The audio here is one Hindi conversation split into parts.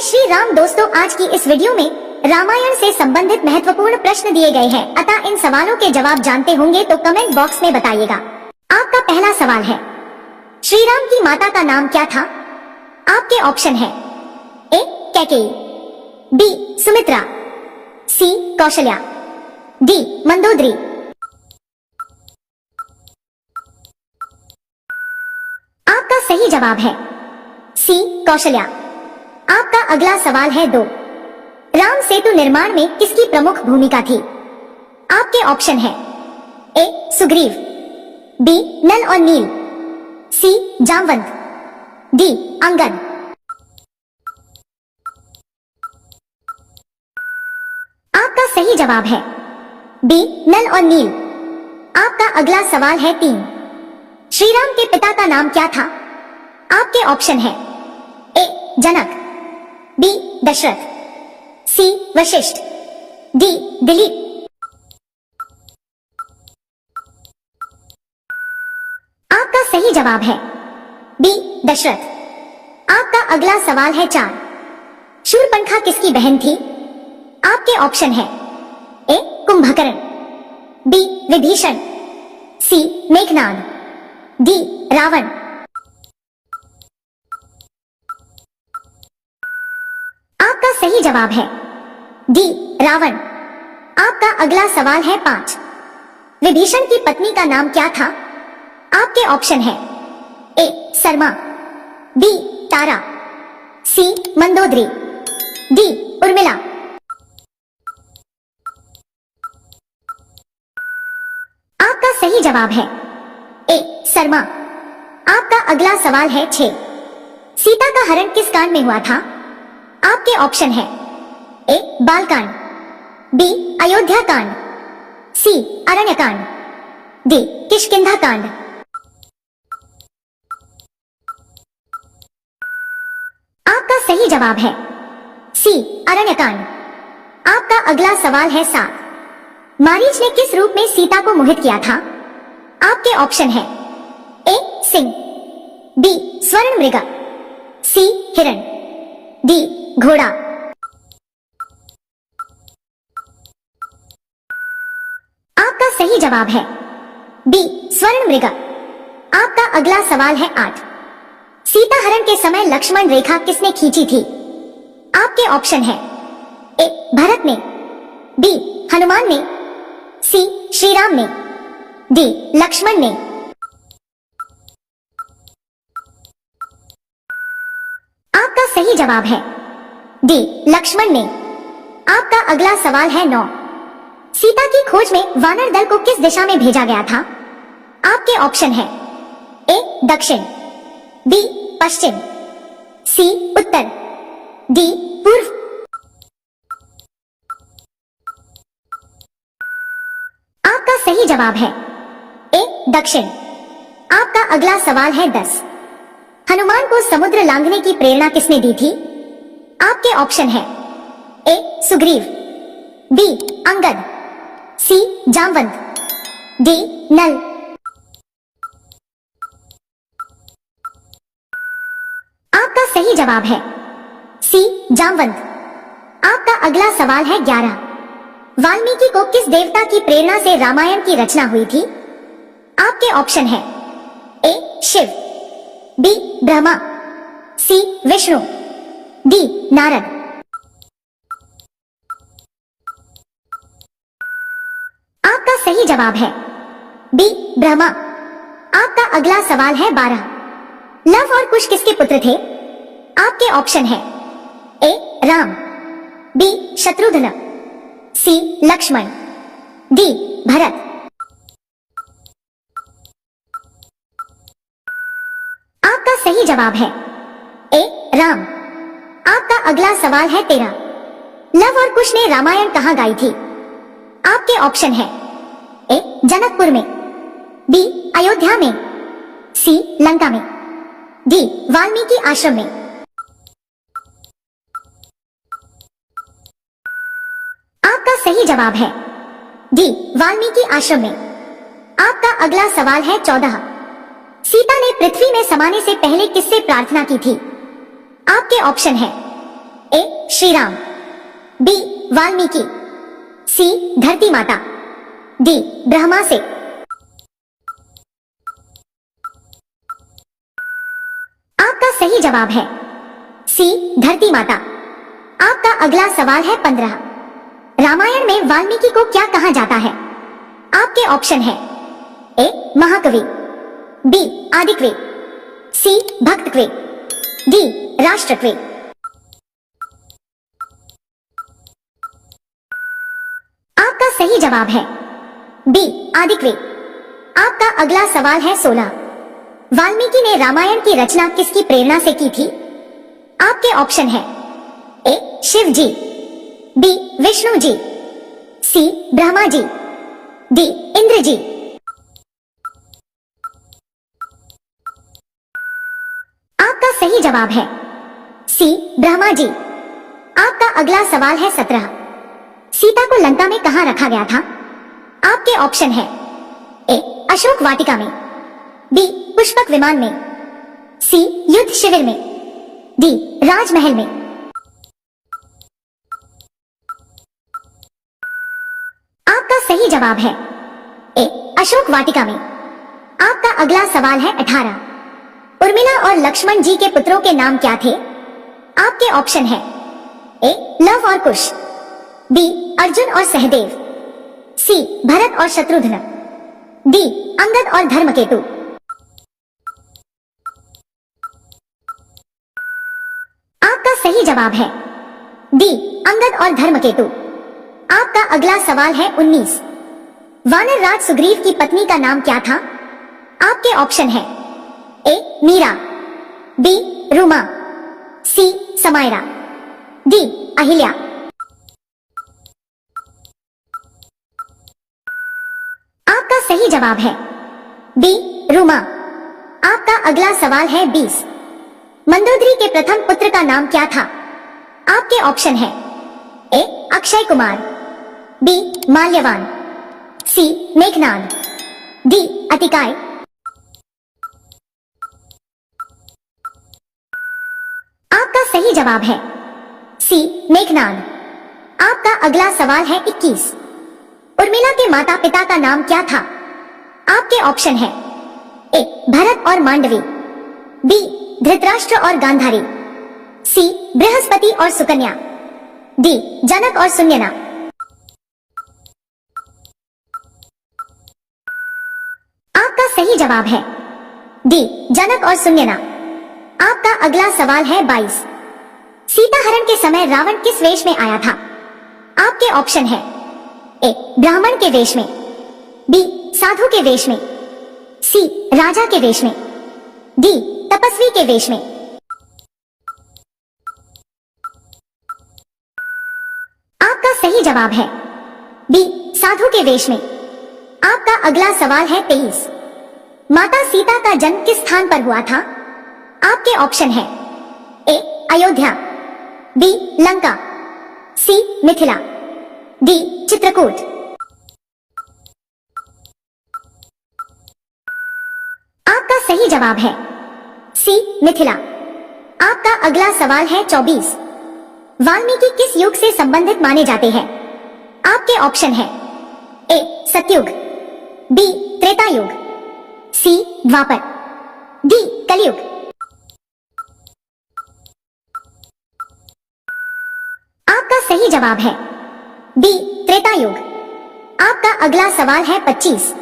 श्री राम। दोस्तों, आज की इस वीडियो में रामायण से संबंधित महत्वपूर्ण प्रश्न दिए गए हैं, अतः इन सवालों के जवाब जानते होंगे तो कमेंट बॉक्स में बताइएगा। आपका पहला सवाल है, श्री राम की माता का नाम क्या था? आपके ऑप्शन है ए कैकेयी, बी सुमित्रा, सी कौशल्या, डी मंदोदरी। आपका सही जवाब है सी कौशल्या। आपका अगला सवाल है 2, राम सेतु निर्माण में किसकी प्रमुख भूमिका थी? आपके ऑप्शन है ए सुग्रीव, बी नल और नील, सी जामवंत, डी अंगद। आपका सही जवाब है बी नल और नील। आपका अगला सवाल है 3, श्री राम के पिता का नाम क्या था? आपके ऑप्शन है ए जनक, बी दशरथ, सी वशिष्ठ, डी दिलीप। आपका सही जवाब है बी दशरथ। आपका अगला सवाल है 4, शूरपणखा किसकी बहन थी? आपके ऑप्शन है ए कुंभकर्ण, बी विभीषण, सी मेघनाद, डी रावण। आपका सही जवाब है डी रावण। आपका अगला सवाल है 5, विभीषण की पत्नी का नाम क्या था? आपके ऑप्शन है ए सरमा, बी तारा, सी मंदोदरी, डी उर्मिला। आपका सही जवाब है ए सरमा। आपका अगला सवाल है 6, सीता का हरण किस कांड में हुआ था? आपके ऑप्शन है ए बालकांड, बी अयोध्या कांड, सी अरण्य कांड, डी किष्किंधा कांड। आपका सही जवाब है सी अरण्य कांड। आपका अगला सवाल है 7, मारीच ने किस रूप में सीता को मोहित किया था? आपके ऑप्शन है ए सिंह, बी स्वर्ण मृग, सी हिरण, डी घोड़ा। आपका सही जवाब है बी स्वर्ण मृग। आपका अगला सवाल है 8, सीता हरण के समय लक्ष्मण रेखा किसने खींची थी? आपके ऑप्शन है ए भरत ने, बी हनुमान ने, सी श्री राम ने, डी लक्ष्मण ने। आपका सही जवाब है डी लक्ष्मण ने। आपका अगला सवाल है 9, सीता की खोज में वानर दल को किस दिशा में भेजा गया था? आपके ऑप्शन है ए दक्षिण, बी पश्चिम, सी उत्तर, डी पूर्व। आपका सही जवाब है ए दक्षिण। आपका अगला सवाल है 10, हनुमान को समुद्र लांघने की प्रेरणा किसने दी थी? आपके ऑप्शन है ए सुग्रीव, बी अंगद, सी जामवंत, डी नल। आपका सही जवाब है सी जामवंत। आपका अगला सवाल है 11, वाल्मीकि को किस देवता की प्रेरणा से रामायण की रचना हुई थी? आपके ऑप्शन है ए शिव, बी ब्रह्मा, सी विष्णु, डी नारद। आपका सही जवाब है बी ब्रह्मा। आपका अगला सवाल है 12, लव और कुश किसके पुत्र थे? आपके ऑप्शन है ए राम, बी शत्रुघ्न, सी लक्ष्मण, डी भरत। आपका सही जवाब है ए राम। आपका अगला सवाल है 13, लव और कुश ने रामायण कहां गाई थी? आपके ऑप्शन है ए जनकपुर में, बी अयोध्या में, सी लंका में, डी वाल्मीकि आश्रम में। आपका सही जवाब है डी वाल्मीकि आश्रम में। आपका अगला सवाल है 14, सीता ने पृथ्वी में समाने से पहले किससे प्रार्थना की थी? आपके ऑप्शन है ए श्री राम, बी वाल्मीकि, सी धरती माता, डी ब्रह्मा से। आपका सही जवाब है सी धरती माता। आपका अगला सवाल है 15। रामायण में वाल्मीकि को क्या कहा जाता है? आपके ऑप्शन है ए महाकवि, बी आदिकवि, सी भक्तकवि, डी राष्ट्रकवि। आपका सही जवाब है बी आदिकवि। आपका अगला सवाल है 16। वाल्मीकि ने रामायण की रचना किसकी प्रेरणा से की थी? आपके ऑप्शन है ए शिव जी, बी विष्णु जी, सी ब्रह्मा जी, डी इंद्र जी। आपका सही जवाब है सी ब्रह्मा जी। आपका अगला सवाल है 17। सीता को लंका में कहां रखा गया था? आपके ऑप्शन है ए अशोक वाटिका में, बी पुष्पक विमान में, सी युद्ध शिविर में, डी राजमहल में। आपका सही जवाब है ए अशोक वाटिका में। आपका अगला सवाल है 18। उर्मिला और लक्ष्मण जी के पुत्रों के नाम क्या थे? आपके ऑप्शन है ए लव और कुश, बी अर्जुन और सहदेव, सी भरत और शत्रुघ्न, डी अंगद और धर्मकेतु। आपका सही जवाब है डी अंगद और धर्मकेतु। आपका अगला सवाल है 19। वानर राज सुग्रीव की पत्नी का नाम क्या था? आपके ऑप्शन है ए मीरा, बी रूमा, सी समायरा, डी अहिल्या। आपका सही जवाब है बी रूमा। आपका अगला सवाल है 20। मंदोदरी के प्रथम पुत्र का नाम क्या था? आपके ऑप्शन है ए अक्षय कुमार, बी माल्यवान, सी मेघनाद, डी अतिकाय। आपका सही जवाब है सी मेघनाद। आपका अगला सवाल है 21। उर्मिला के माता पिता का नाम क्या था? आपके ऑप्शन है ए भरत और मांडवी, बी धृतराष्ट्र और गांधारी, सी बृहस्पति और सुकन्या, डी जनक और सुनयना। आपका सही जवाब है डी जनक और सुनयना। आपका अगला सवाल है 22। सीता हरण के समय रावण किस वेश में आया था? आपके ऑप्शन है ए ब्राह्मण के वेश में, बी साधु के वेश में, सी राजा के वेश में, डी तपस्वी के वेश में। आपका सही जवाब है बी साधु के वेश में। आपका अगला सवाल है 23। माता सीता का जन्म किस स्थान पर हुआ था? आपके ऑप्शन है ए अयोध्या, बी लंका, सी मिथिला, डी चित्रकूट। आपका सही जवाब है सी मिथिला। आपका अगला सवाल है 24। वाल्मीकि किस युग से संबंधित माने जाते हैं? आपके ऑप्शन है ए सतयुग, बी त्रेता युग, सी द्वापर, डी कलयुग। आपका सही जवाब है बी त्रेता युग। आपका अगला सवाल है 25।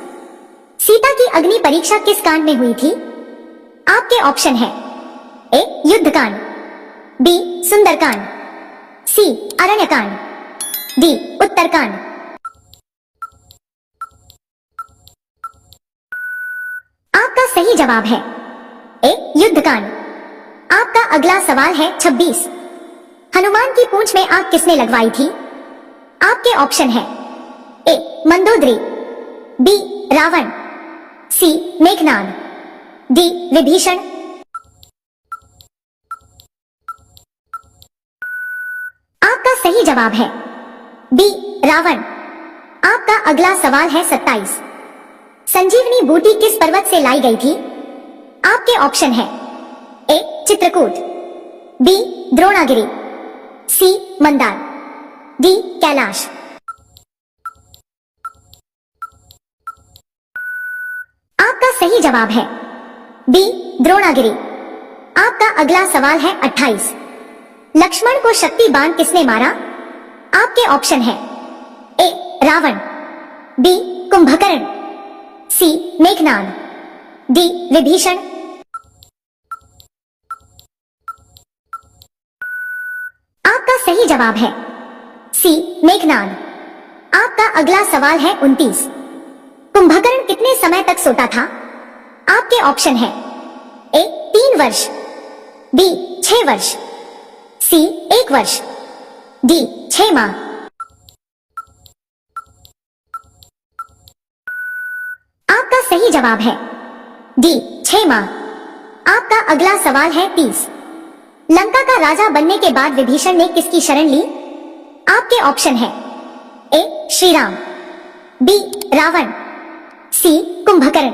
सीता की अग्नि परीक्षा किस कांड में हुई थी? आपके ऑप्शन है ए युद्धकांड, बी सुंदरकांड, सी अरण्यकांड, डी उत्तरकांड। आपका सही जवाब है ए युद्धकांड। आपका अगला सवाल है 26। हनुमान की पूंछ में आग किसने लगवाई थी? आपके ऑप्शन है ए मंदोदरी, बी रावण, सी मेघनाद, डी विभीषण। आपका सही जवाब है बी रावण। आपका अगला सवाल है 27। संजीवनी बूटी किस पर्वत से लाई गई थी? आपके ऑप्शन है ए चित्रकूट, बी द्रोणागिरी, सी मंदार, डी कैलाश। आपका सही जवाब है बी द्रोणागिरी। आपका अगला सवाल है 28। लक्ष्मण को शक्ति बाण किसने मारा? आपके ऑप्शन है ए रावण, बी कुंभकर्ण, सी मेघनाद, डी विभीषण। आपका सही जवाब है सी मेघनाद। आपका अगला सवाल है 29। कुंभकर्ण कितने समय तक सोता था? आपके ऑप्शन है ए 3 वर्ष, बी 6 वर्ष, सी 1 वर्ष, डी 6 माह। आपका सही जवाब है डी 6 माह। आपका अगला सवाल है 30। लंका का राजा बनने के बाद विभीषण ने किसकी शरण ली? आपके ऑप्शन है ए श्री राम, बी रावण, सी कुंभकर्ण,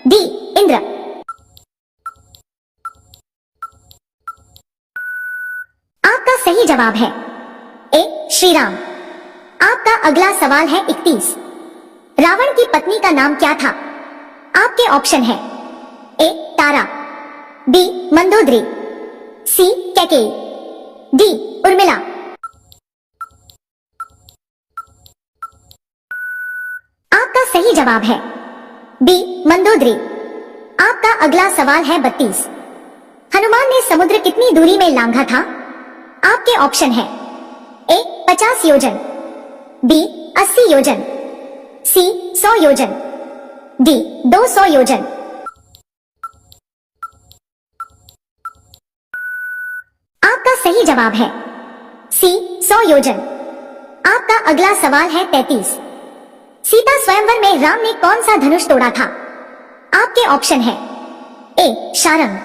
डी इंद्र। आपका सही जवाब है ए श्री राम। आपका अगला सवाल है 31। रावण की पत्नी का नाम क्या था? आपके ऑप्शन है ए तारा, बी मंदोदरी, सी कैकेयी, डी उर्मिला। आपका सही जवाब है बी मंदोदरी। आपका अगला सवाल है 32। हनुमान ने समुद्र कितनी दूरी में लांघा था? आपके ऑप्शन है ए 50 योजन, बी 80 योजन, सी 100 योजन, डी 200 योजन। आपका सही जवाब है सी 100 योजन। आपका अगला सवाल है 33। सीता स्वयंवर में राम ने कौन सा धनुष तोड़ा था? आपके ऑप्शन है ए शारंग,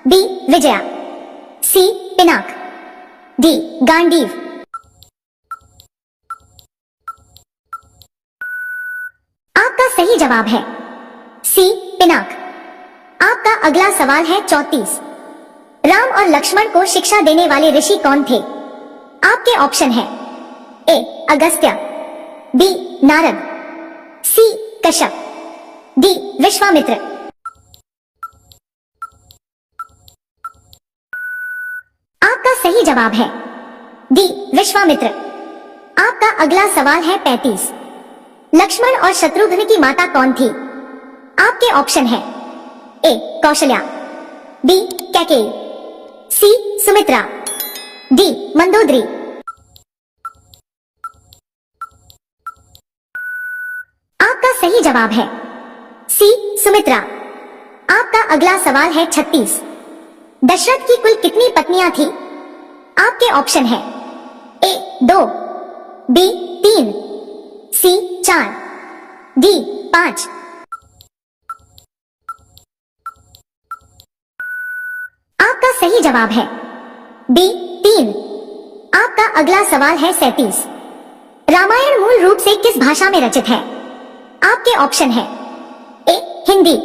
बी विजया, सी पिनाक, डी गांडीव। आपका सही जवाब है सी पिनाक। आपका अगला सवाल है 34। राम और लक्ष्मण को शिक्षा देने वाले ऋषि कौन थे? आपके ऑप्शन है ए अगस्त्य, बी नारद, सी कश्यप, डी विश्वामित्र। आपका सही जवाब है डी विश्वामित्र। आपका अगला सवाल है 35। लक्ष्मण और शत्रुघ्न की माता कौन थी? आपके ऑप्शन है ए कौशल्या, बी कैकेयी, सी सुमित्रा, डी मंदोदरी। आपका सही जवाब है सी सुमित्रा। आपका अगला सवाल है 36। दशरथ की कुल कितनी पत्नियां थी? आपके ऑप्शन है ए 2, बी 3, सी 4, डी 5। आपका सही जवाब है बी 3। आपका अगला सवाल है 37। रामायण मूल रूप से किस भाषा में रचित है? आपके ऑप्शन है ए हिंदी,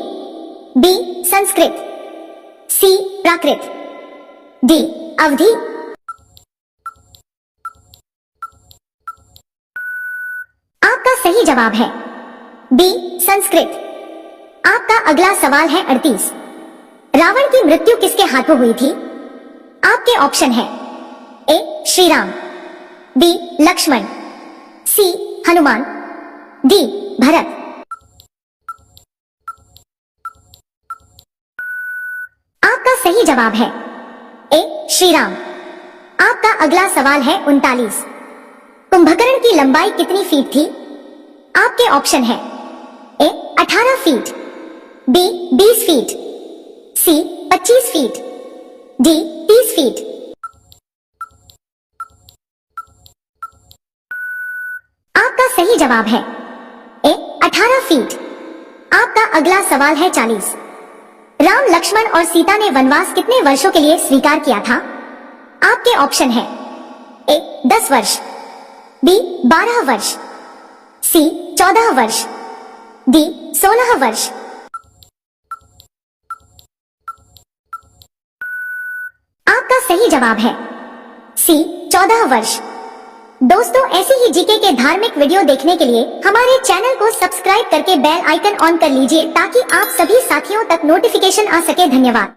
बी संस्कृत, सी प्राकृत, डी अवधी। आपका सही जवाब है बी संस्कृत। आपका अगला सवाल है 38। रावण की मृत्यु किसके हाथों हुई थी? आपके ऑप्शन है ए श्री राम, बी लक्ष्मण, सी हनुमान, डी भरत। आपका सही जवाब है ए श्री राम। आपका अगला सवाल है 39। कुंभकर्ण की लंबाई कितनी फीट थी? आपके ऑप्शन है ए 18 फीट, बी 20 फीट, सी 25 फीट, डी 30 फीट। आपका सही जवाब है ए 18 फीट। आपका अगला सवाल है 40। राम लक्ष्मण और सीता ने वनवास कितने वर्षों के लिए स्वीकार किया था? आपके ऑप्शन है ए 10 वर्ष, बी 12 वर्ष, सी 14 वर्ष, डी 16 वर्ष। आपका सही जवाब है सी 14 वर्ष। दोस्तों, ऐसी ही जीके के धार्मिक वीडियो देखने के लिए हमारे चैनल को सब्सक्राइब करके बेल आइकन ऑन कर लीजिए ताकि आप सभी साथियों तक नोटिफिकेशन आ सके। धन्यवाद।